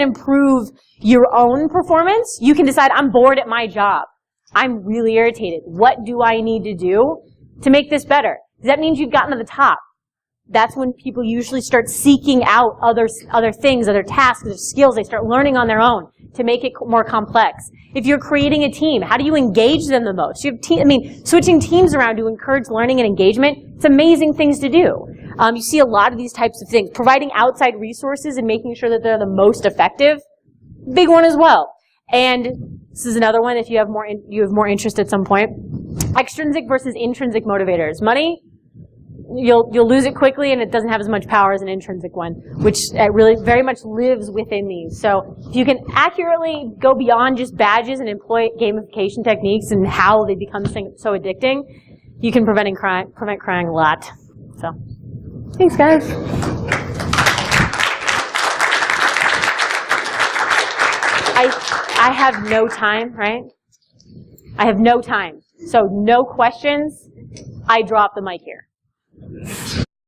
improve your own performance. You can decide, I'm bored at my job. I'm really irritated. What do I need to do to make this better? That means you've gotten to the top. That's when people usually start seeking out other things, other tasks, other skills. They start learning on their own to make it more complex. If you're creating a team, how do you engage them the most? You have switching teams around to encourage learning and engagement, it's amazing things to do. You see a lot of these types of things. Providing outside resources and making sure that they're the most effective, big one as well. And this is another one if you have more interest at some point. Extrinsic versus intrinsic motivators. Money, you'll lose it quickly, and it doesn't have as much power as an intrinsic one, which really very much lives within these. So if you can accurately go beyond just badges and employ gamification techniques and how they become so addicting, you can prevent crying a lot. So thanks, guys. I have no time, right? I have no time. So no questions. I drop the mic here.